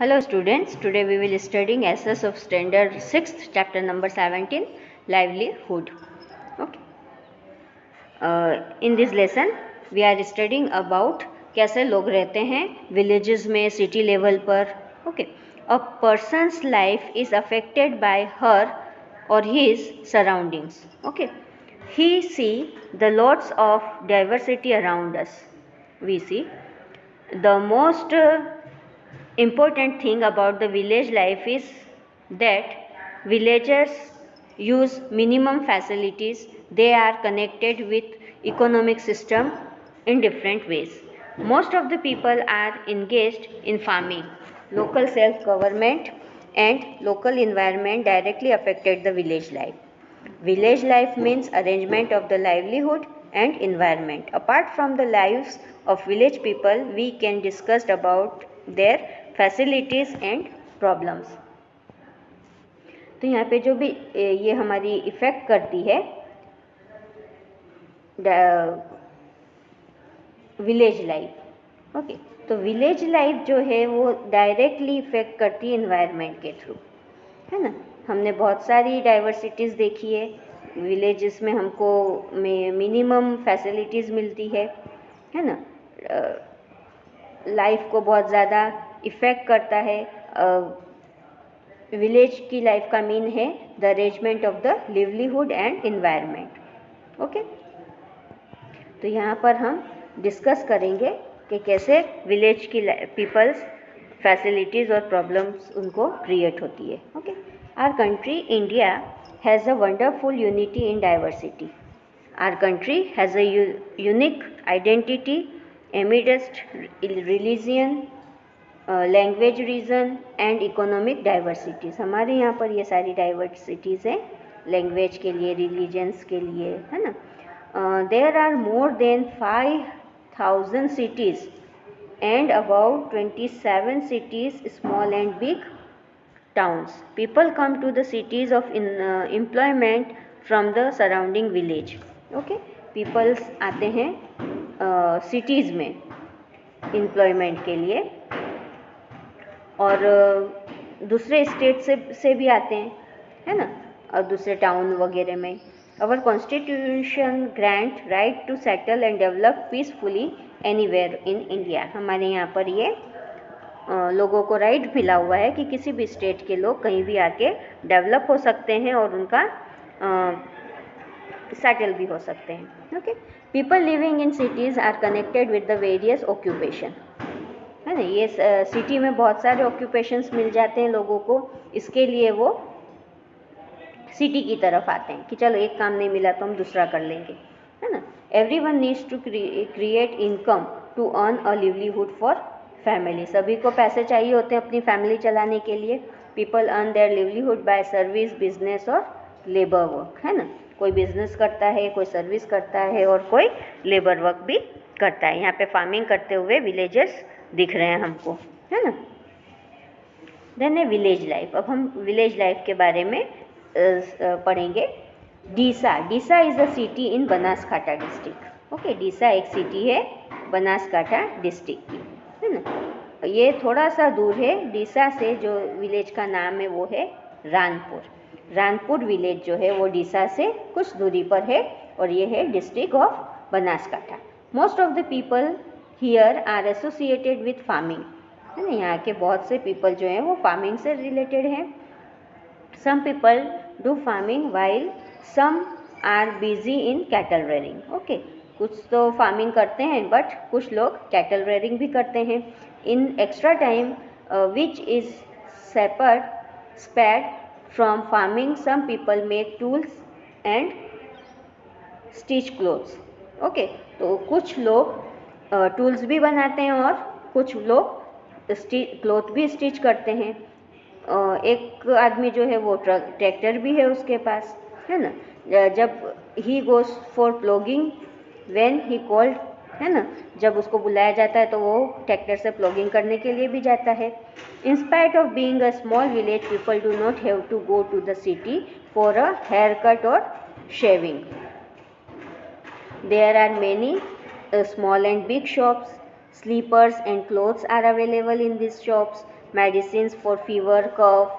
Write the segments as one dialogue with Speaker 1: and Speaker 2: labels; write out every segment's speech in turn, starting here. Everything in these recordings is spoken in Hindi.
Speaker 1: Hello students, today we will studying SS of standard 6th chapter number 17 livelihood. Okay. In this lesson we are studying about कैसे लोग रहते हैं villages में city level पर. Okay. A person's life is affected by her or his surroundings. Okay. He see the lots of diversity around us. We see the most important thing about the village life is that villagers use minimum facilities. They are connected with economic system in different ways. Most of the people are engaged in farming. Local self government and local environment directly affected the village life. Village life means arrangement of the livelihood and environment. Apart from the lives of village people, we can discuss about their facilities and problems. तो यहाँ पे जो भी ये हमारी इफ़ेक्ट करती है विलेज लाइफ. ओके, तो विलेज लाइफ जो है वो डायरेक्टली इफ़ेक्ट करती है इन्वायरमेंट के थ्रू, है ना. हमने बहुत सारी डाइवर्सिटीज़ देखी है. विलेजेस में हमको मिनिमम फैसिलिटीज़ मिलती है ना. लाइफ को बहुत ज़्यादा इफ़ेक्ट करता है. विलेज की लाइफ का मीन है the arrangement of the livelihood and environment. Okay, तो यहाँ पर हम डिस्कस करेंगे कि कैसे विलेज की पीपल्स फैसिलिटीज़ और प्रॉब्लम्स उनको क्रिएट होती है. Okay, our country India has a wonderful unity in diversity. Our country has a unique identity amidst religion, language region and economic diversities. हमारे यहाँ पर ये सारी डाइवर्सिटीज़ हैं लैंग्वेज के लिए, रिलीजन्स के लिए, है ना. There are more than 5,000 cities and about 27 cities, small and big towns. People come to the cities of employment from the surrounding village. Okay, peoples आते हैं सिटीज़ में एम्प्लॉयमेंट के लिए, और दूसरे स्टेट से भी आते हैं, है ना, और दूसरे टाउन वगैरह में. Our constitution grant right to settle and develop peacefully anywhere in India. हमारे यहाँ पर ये लोगों को राइट मिला हुआ है कि किसी भी स्टेट के लोग कहीं भी आके डेवलप हो सकते हैं और उनका सेटल भी हो सकते हैं. Okay, people living in cities are connected with the various occupation, है ना. ये सिटी में बहुत सारे ऑक्यूपेशंस मिल जाते हैं लोगों को, इसके लिए वो सिटी की तरफ आते हैं कि चलो एक काम नहीं मिला तो हम दूसरा कर लेंगे, है ना. Everyone needs to create income to earn a livelihood for family. सभी को पैसे चाहिए होते हैं अपनी फैमिली चलाने के लिए. People earn there livelihood bye service, business और लेबर वर्क, है ना. कोई बिजनेस करता है, कोई सर्विस करता है और कोई लेबर वर्क भी करता है. यहाँ पे फार्मिंग करते हुए विलेजर्स दिख रहे हैं हमको, है ना. देन है विलेज लाइफ. अब हम विलेज लाइफ के बारे में पढ़ेंगे. Deesa. Deesa is a city in Banaskantha district. Okay, Deesa एक सिटी है बनासकाठा डिस्ट्रिक्ट की, है ना. ये थोड़ा सा दूर है डीसा से. जो विलेज का नाम है वो है रानपुर. रानपुर विलेज जो है वो डीसा से कुछ दूरी पर है और ये है district of Banaskantha. Most of the people here are associated with farming, है ना. यहाँ के बहुत से पीपल जो हैं वो फार्मिंग से रिलेटेड हैं. Some people do farming while some are busy in cattle rearing. Okay, कुछ तो फार्मिंग करते हैं बट कुछ लोग कैटल रेयरिंग भी करते हैं. In extra time which is spared from farming some people make tools and stitch clothes. Okay, तो कुछ लोग टूल्स भी बनाते हैं और कुछ लोग क्लोथ भी स्टिच करते हैं. एक आदमी जो है वो ट्रैक्टर भी है उसके पास, है ना. जब he goes for plogging when he called, है ना, जब उसको बुलाया जाता है तो वो ट्रैक्टर से प्लॉगिंग करने के लिए भी जाता है. In spite of being a small village, people do not have to go to the city for a haircut और shaving. There are many small and big shops. Sleepers and clothes are available in these shops. medicines for fever, cough,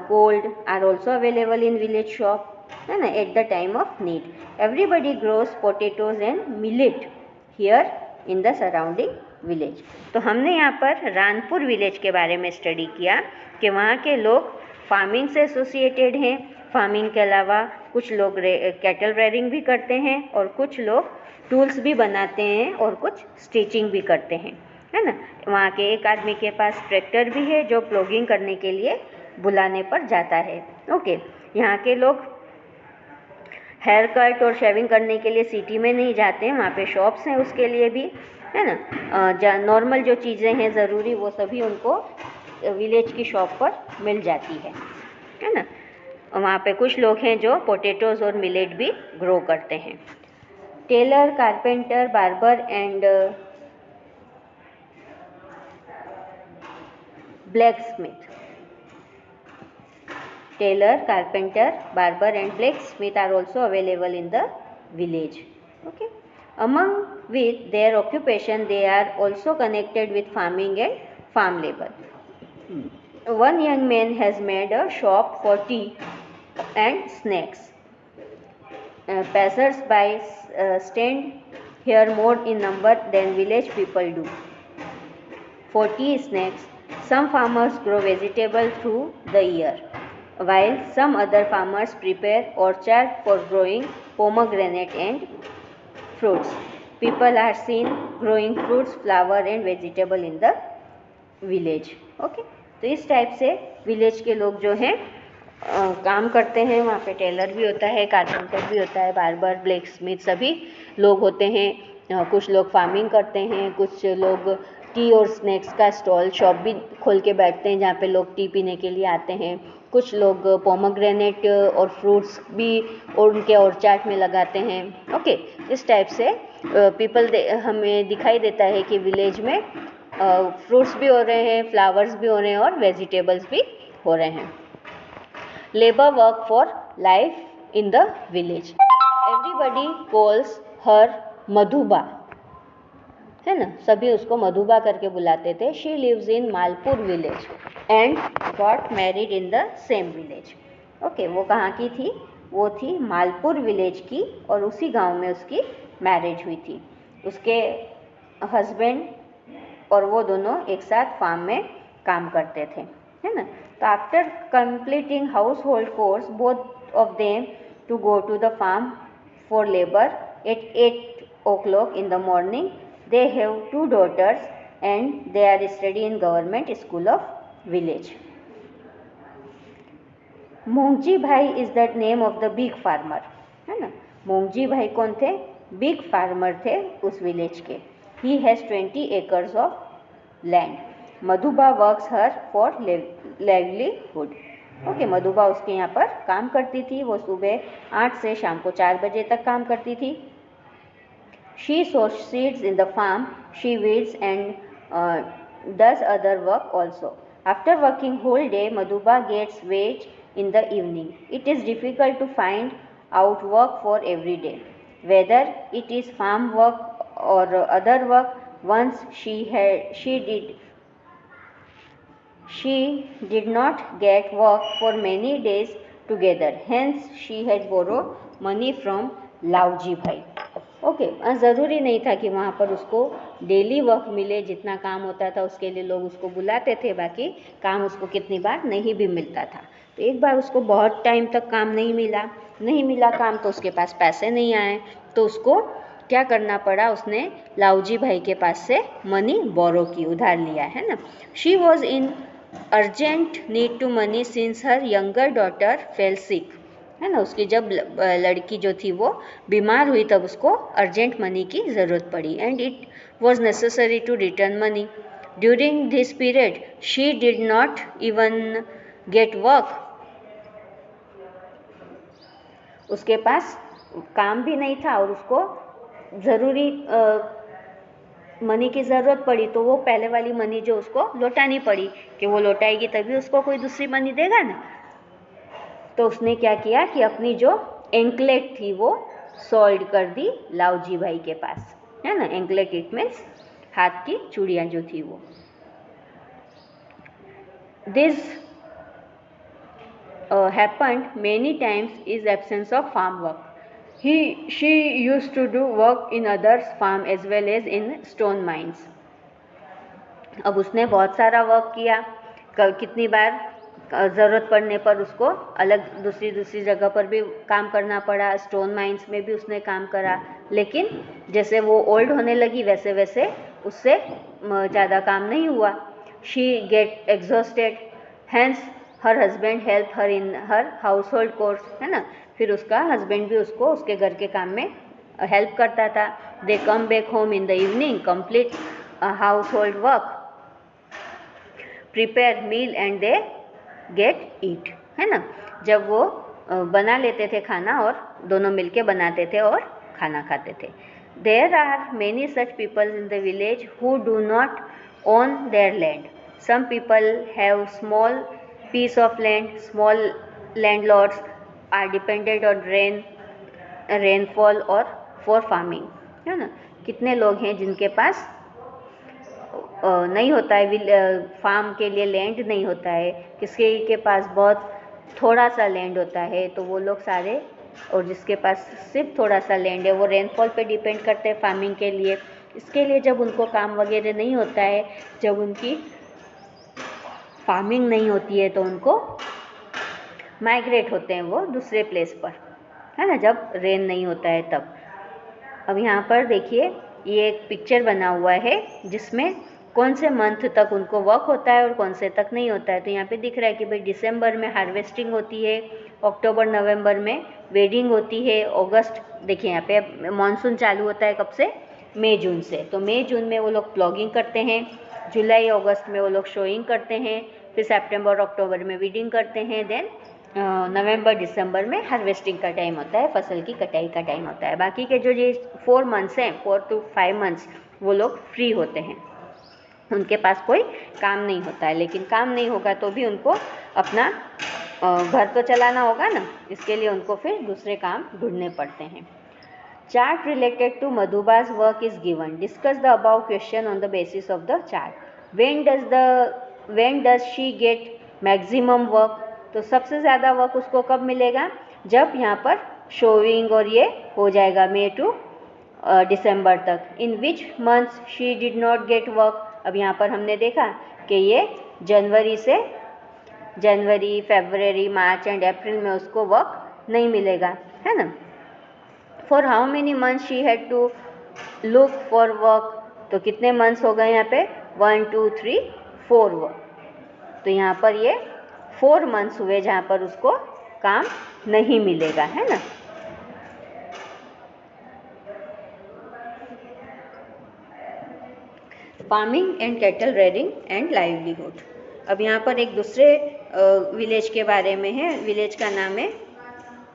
Speaker 1: cold are also available in village shop, है ना, at the time of need. Everybody grows potatoes and millet here in the surrounding village. तो हमने यहाँ पर रानपुर विलेज के बारे में स्टडी किया कि वहाँ के लोग फार्मिंग से एसोसिएटेड हैं. फार्मिंग के अलावा कुछ लोग कैटल रेयरिंग भी करते हैं और कुछ लोग टूल्स भी बनाते हैं और कुछ स्टिचिंग भी करते हैं, है ना. वहाँ के एक आदमी के पास ट्रैक्टर भी है जो प्लॉगिंग करने के लिए बुलाने पर जाता है. ओके, यहाँ के लोग हेयर कट और शेविंग करने के लिए सिटी में नहीं जाते हैं, वहाँ पे शॉप्स हैं उसके लिए भी, है ना. नॉर्मल जो चीज़ें हैं ज़रूरी वो सभी उनको विलेज की शॉप पर मिल जाती है ना. वहाँ पे कुछ लोग हैं जो पोटैटोज़ और मिलेट भी ग्रो करते हैं. Tailor, carpenter, barber and blacksmith. Tailor, carpenter, barber and blacksmith are also available in the village. Okay. Among with their occupation, they are also connected with farming and farm labor. One young man has made a shop for tea and snacks. Passers-by stand here more in number than village people do. For tea snacks, some farmers grow vegetables through the year, while some other farmers prepare orchard for growing pomegranate and fruits. People are seen growing fruits, flower and vegetable in the village. Okay, तो इस टाइप से विलेज के लोग जो हैं काम करते हैं. वहाँ पे टेलर भी होता है, कारपेंटर भी होता है, बार्बर, ब्लैकस्मिथ सभी लोग होते हैं. कुछ लोग फार्मिंग करते हैं, कुछ लोग टी और स्नैक्स का स्टॉल शॉप भी खोल के बैठते हैं जहाँ पे लोग टी पीने के लिए आते हैं. कुछ लोग पोमोग्रेनेट और फ्रूट्स भी और उनके ऑर्चार्ड में लगाते हैं. ओके, इस टाइप से पीपल हमें दिखाई देता है कि विलेज में फ्रूट्स भी हो रहे हैं, फ्लावर्स भी हो रहे हैं और वेजिटेबल्स भी हो रहे हैं. Labour work for life in the village. Everybody calls her Madhuba, है ना, सभी उसको मधुबा करके बुलाते थे. She lives in Malpur village and got married in the same village. Okay, वो कहाँ की थी? वो थी मालपुर विलेज की और उसी गांव में उसकी मैरिज हुई थी. उसके हस्बैंड और वो दोनों एक साथ फार्म में काम करते थे, है ना. तो after completing household chores both of them to go to the farm for labour at 8 o'clock in the morning. They have 2 daughters and they are studying in government school of village. मोंगजी भाई is the name of the big farmer, है ना. मोंगजी भाई कौन थे? बिग फार्मर थे उस विलेज के. He has 20 acres of land. Madhuba works her for livelihood. Okay, Madhuba उसके यहाँ पर काम करती थी. वो सुबह 8 से शाम को 4 बजे तक काम करती थी. She sows seeds in the farm, she weeds and does other work also. After working whole day, Madhuba gets wage in the evening. It is difficult to find out work for every day, whether it is farm work or other work. Once she did not get work for many days together. Hence, she had borrowed money from लावजी भाई. ओके, ज़रूरी नहीं था कि वहाँ पर उसको डेली वर्क मिले. जितना काम होता था उसके लिए लोग उसको बुलाते थे, बाकी काम उसको कितनी बार नहीं भी मिलता था. तो एक बार उसको बहुत टाइम तक काम नहीं मिला काम, तो उसके पास पैसे नहीं आए. तो उसको क्या करना पड़ा? उसने लावजी भाई के पास से मनी बोरो की, उधार लिया, है ना. She was in urgent need to money since her younger daughter fell sick, है ना. उसकी जब लड़की जो थी वो बीमार हुई तब उसको अर्जेंट मनी की ज़रूरत पड़ी. And it was necessary to return money. During this period she did not even get work. उसके पास काम भी नहीं था और उसको ज़रूरी मनी की ज़रूरत पड़ी. तो वो पहले वाली मनी जो उसको लौटानी पड़ी, कि वो लौटाएगी तभी उसको कोई दूसरी मनी देगा ना. तो उसने क्या किया कि अपनी जो एंकलेट थी वो सोल्ड कर दी लावजी भाई के पास, है ना. एंकलेट इट मीन्स हाथ की चूड़ियाँ जो थी वो. this happened many times is absence of farm work. She used to do work in others farm as well as in stone mines. अब उसने बहुत सारा वर्क किया, कितनी बार ज़रूरत पड़ने पर उसको अलग दूसरी जगह पर भी काम करना पड़ा, स्टोन माइंस में भी उसने काम करा, लेकिन जैसे वो ओल्ड होने लगी वैसे वैसे उससे ज़्यादा काम नहीं हुआ. She get exhausted, hence her husband help her in her household chores, है ना. फिर उसका हस्बैंड भी उसको उसके घर के काम में हेल्प करता था. They come back home in the evening, complete household work, prepare meal and they get eat, है ना. जब वो बना लेते थे खाना और दोनों मिलके बनाते थे और खाना खाते थे. There are many such people in the village who do not own their land. Some people have small piece of land, small landlords are dependent on rainfall और फॉर फार्मिंग, है ना. कितने लोग हैं जिनके पास नहीं होता है, फार्म के लिए लैंड नहीं होता है, किसी के पास बहुत थोड़ा सा लैंड होता है, तो वो लोग सारे, और जिसके पास सिर्फ थोड़ा सा लैंड है वो रेनफॉल पे डिपेंड करते हैं फार्मिंग के लिए. इसके लिए जब उनको काम वगैरह नहीं होता है, जब उनकी फार्मिंग नहीं होती है, तो उनको माइग्रेट होते हैं वो दूसरे प्लेस पर, है ना, जब रेन नहीं होता है तब. अब यहाँ पर देखिए ये एक पिक्चर बना हुआ है जिसमें कौन से मंथ तक उनको वर्क होता है और कौन से तक नहीं होता है. तो यहाँ पे दिख रहा है कि भाई दिसंबर में हार्वेस्टिंग होती है, अक्टूबर नवंबर में वेडिंग होती है, अगस्त, देखिए यहाँ पे मानसून चालू होता है कब से, मई जून से. तो मई जून में वो लोग प्लॉगिंग करते हैं, जुलाई अगस्त में वो लोग शोइंग करते हैं, फिर सितंबर अक्टूबर में वीडिंग करते हैं, देन नवंबर दिसंबर में हार्वेस्टिंग का टाइम होता है, फसल की कटाई का टाइम होता है. बाकी के जो ये 4 मंथ्स हैं, 4 to 5 मंथ्स, वो लोग फ्री होते हैं, उनके पास कोई काम नहीं होता है. लेकिन काम नहीं होगा तो भी उनको अपना घर तो चलाना होगा ना, इसके लिए उनको फिर दूसरे काम ढूंढने पड़ते हैं. Chart related to Madhuba's work is given. Discuss the about question on the basis of the chart. When does she get maximum work. तो सबसे ज़्यादा वर्क उसको कब मिलेगा, जब यहाँ पर शोइंग और ये हो जाएगा मई टू दिसंबर तक. In which months she did not get work. अब यहाँ पर हमने देखा कि ये जनवरी, फरवरी, मार्च एंड अप्रैल में उसको वर्क नहीं मिलेगा, है ना. For how many months she had to look for work. तो कितने मंथ्स हो गए यहाँ पे, 1 2 3 4 वर्क. तो यहाँ पर ये 4 मंथ्स हुए जहाँ पर उसको काम नहीं मिलेगा, है ना. Farming and cattle rearing and livelihood. अब यहाँ पर एक दूसरे विलेज के बारे में है. विलेज का नाम है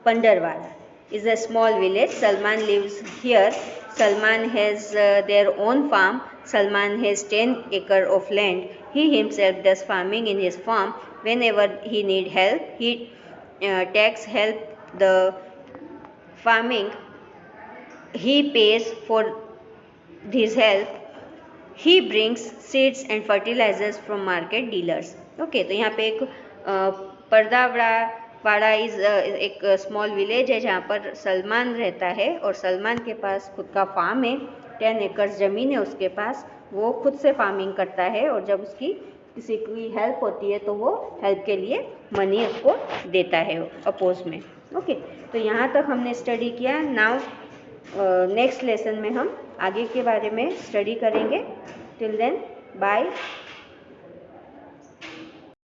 Speaker 1: Panderwala. Is a small village. Salman lives here. Salman has their own farm. Salman has 10 acres of land. He himself does farming in his farm. Whenever he need help, he takes help the farming. He pays for this help. He brings seeds and fertilizers from market dealers. Okay, तो यहाँ पे एक पर्दावाड़ा इज एक स्मॉल विलेज है जहाँ पर सलमान रहता है और सलमान के पास खुद का फार्म है. 10 एकड़ ज़मीन है उसके पास. वो खुद से फार्मिंग करता है और जब उसकी किसी की हेल्प होती है तो वो हेल्प के लिए मनी उसको देता है अपोज में. ओके, तो यहाँ तक हमने स्टडी किया. नाउ नेक्स्ट लेसन में हम आगे के बारे में स्टडी करेंगे. Till then bye.